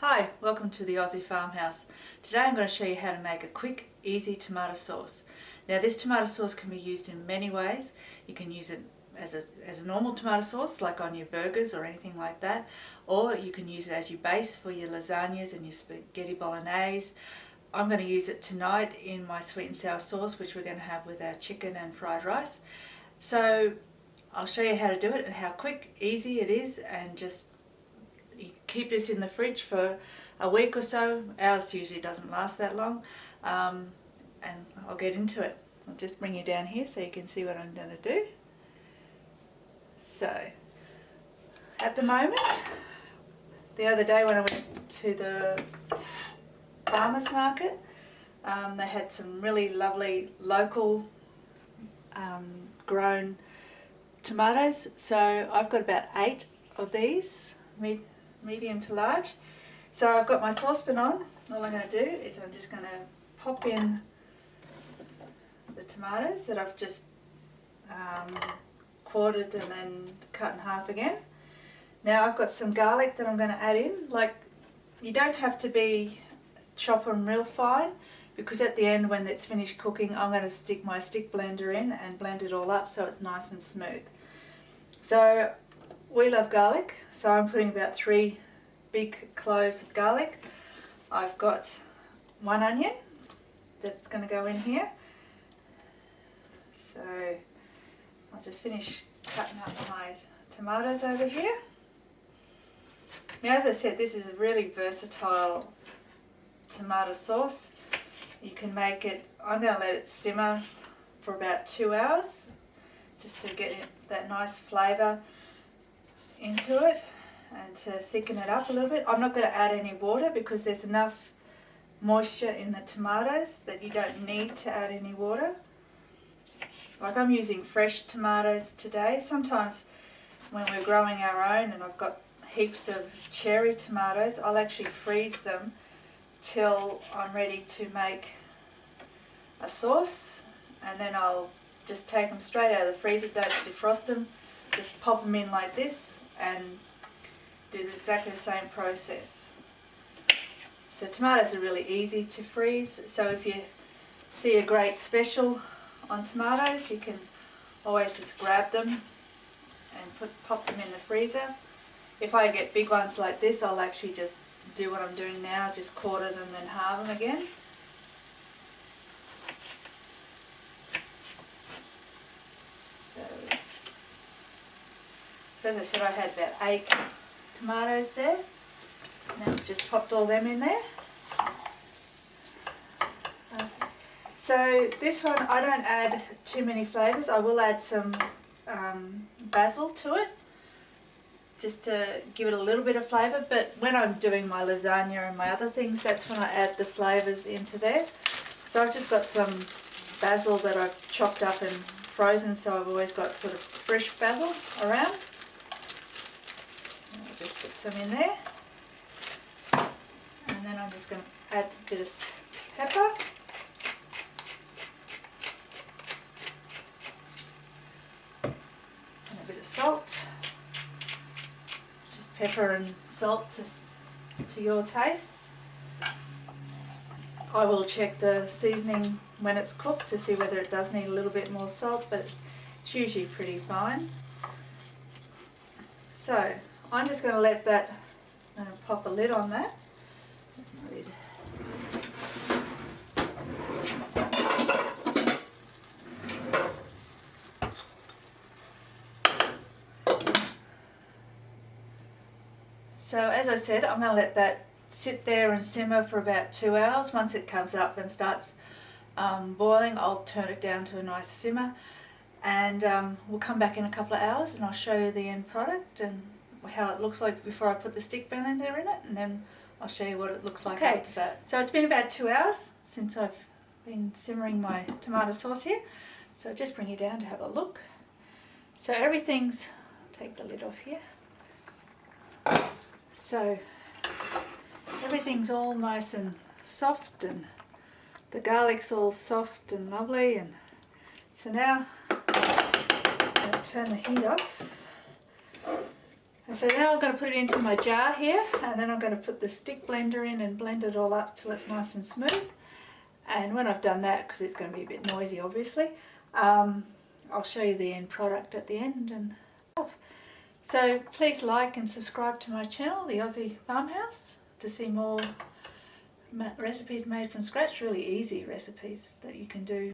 Hi, welcome to the Aussie Farmhouse. Today I'm going to show you how to make a quick, easy tomato sauce. Now this tomato sauce can be used in many ways. You can use it as a normal tomato sauce, like on your burgers or anything like that, or you can use it as your base for your lasagnas and your spaghetti bolognese. I'm going to use it tonight in my sweet and sour sauce, which we're going to have with our chicken and fried rice. So I'll show you how to do it and how quick, easy it is, and just you keep this in the fridge for a week or so. Ours usually doesn't last that long, and I'll get into it. I'll just bring you down here so you can see what I'm going to do. So at the moment, the other day when I went to the farmers market, they had some really lovely local grown tomatoes. So I've got about 8 of these, medium to large. So I've got my saucepan on. All I'm going to do is I'm just going to pop in the tomatoes that I've just quartered and then cut in half again. Now I've got some garlic that I'm going to add in. Like, you don't have to chop them real fine, because at the end when it's finished cooking I'm going to stick my stick blender in and blend it all up so it's nice and smooth. So we love garlic, so I'm putting about 3 big cloves of garlic. I've got 1 onion that's going to go in here. So I'll just finish cutting up my tomatoes over here. Now, as I said, this is a really versatile tomato sauce. You can make it, I'm going to let it simmer for about 2 hours just to get that nice flavour into it and to thicken it up a little bit. I'm not going to add any water because there's enough moisture in the tomatoes that you don't need to add any water. Like, I'm using fresh tomatoes today. Sometimes when we're growing our own and I've got heaps of cherry tomatoes, I'll actually freeze them till I'm ready to make a sauce, and then I'll just take them straight out of the freezer, don't defrost them, just pop them in like this and do exactly the same process. So tomatoes are really easy to freeze, so if you see a great special on tomatoes, you can always just grab them and pop them in the freezer. If I get big ones like this, I'll actually just do what I'm doing now, just quarter them and halve them again. So as I said, I had about 8 tomatoes there. Now I've just popped all them in there. So this one, I don't add too many flavours. I will add some basil to it, just to give it a little bit of flavour, but when I'm doing my lasagna and my other things, that's when I add the flavours into there. So I've just got some basil that I've chopped up and frozen, so I've always got sort of fresh basil around. I'll just put some in there, and then I'm just going to add a bit of pepper. And a bit of salt. Pepper and salt to your taste. I will check the seasoning when it's cooked to see whether it does need a little bit more salt, but it's usually pretty fine. So I'm just going to let that, I'm going to pop a lid on that. There's my lid. So as I said, I'm going to let that sit there and simmer for about 2 hours. Once it comes up and starts boiling, I'll turn it down to a nice simmer, and we'll come back in a couple of hours and I'll show you the end product and how it looks like before I put the stick blender in it, and then I'll show you what it looks like after that. So it's been about 2 hours since I've been simmering my tomato sauce here. So I'll just bring you down to have a look. So everything's, I'll take the lid off here. So everything's all nice and soft, and the garlic's all soft and lovely, and so now I'm going to turn the heat off And so now I'm going to put it into my jar here, and then I'm going to put the stick blender in and blend it all up till it's nice and smooth. And when I've done that, because it's going to be a bit noisy obviously, I'll show you the end product at the end. And so please like and subscribe to my channel, the Aussie Farmhouse, to see more recipes made from scratch, really easy recipes that you can do